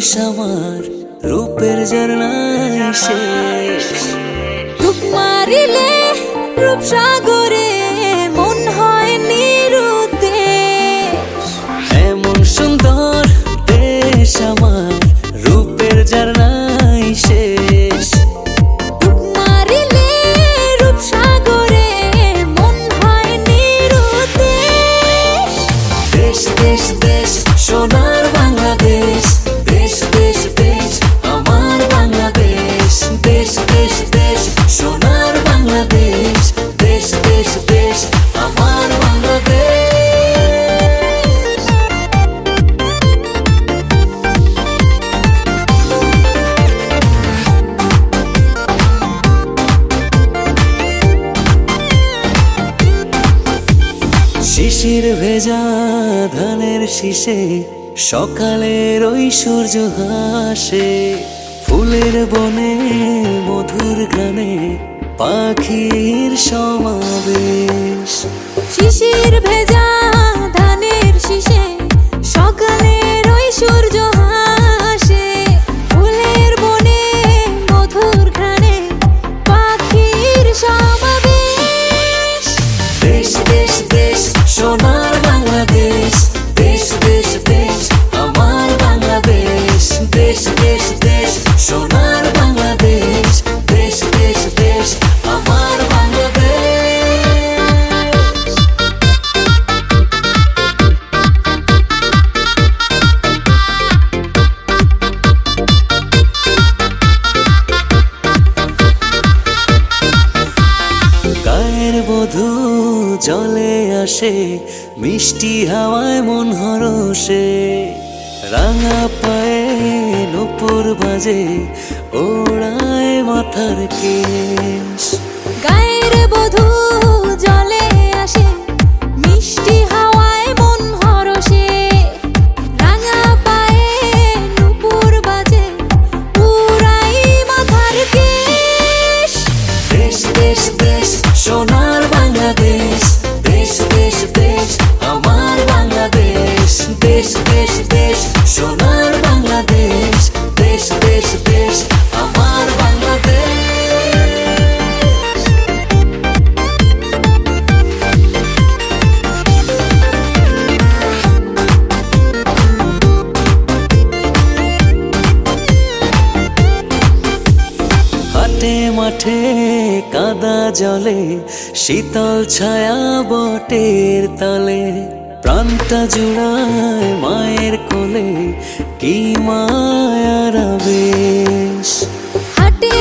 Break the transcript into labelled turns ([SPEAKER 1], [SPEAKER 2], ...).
[SPEAKER 1] দেশ আমার রূপের ঝর্ণায় শেষ।
[SPEAKER 2] ডুব মারিলে রূপসাগরে মন হয় নিরুদ্দেশ।
[SPEAKER 1] এমন সুন্দর দেশ আমার রূপের ঝর্ণায় শেষ।
[SPEAKER 2] ডুব মারিলে রূপসাগরে মন হয় নিরুদ্দেশ।
[SPEAKER 1] দেশ দেশ দেশ সোনার বাংলাদেশ, দেশ দেশ দেশ আমার বাংলাদেশ। দেশ দেশ দেশ সোনার বাংলাদেশ, দেশ দেশ দেশ আমার বাংলাদেশ। শিশির ভেজা ধানের শীষে সকালের ওই সূর্য হাসে। ফুলের বনে মধুর গানে পাখির সমাবেশ।
[SPEAKER 2] শিশির ভেজা ধানের শীষে সকালের ওই সূর্য হাসে। ফুলের বনে মধুর ঘ্রাণে পাখির সমাবেশ।
[SPEAKER 1] দেশ দেশ দেশ সোনার বাংলাদেশ, দেশ দেশ দেশ আমার বাংলাদেশ। দেশ দেশ দেশ সোনার বাংলাদেশ, দেশ দেশ দেশ আমার বাংলাদেশ। গায়ের বধূ জলে আসে, মিষ্টি হাওয়ায় মন হরষে। রাঙা পায়ে নূপুর বাজে, ওড়ায় মাথার কেশ।
[SPEAKER 2] গায়ের বধূ জলে আসে, মিষ্টি হাওয়ায় মন হরষে। রাঙা পায়ে নূপুর বাজে, উড়াই মাথার কেশ।
[SPEAKER 1] দেশ দেশ দেশ সোনার বাংলাদেশ, দেশ দেশ দেশ আমার বাংলাদেশ। দেশ দেশ দেশ সোনার বাংলাদেশ, দেশ দেশ দেশ আমার বাংলাদেশ। হাটে মাঠে কাদা জলে, শীতল ছায়া বটের তলে। প্রাণটা জুড়ায় মায়ের কোলে, কি মায়ার আবেশ।
[SPEAKER 2] হাটে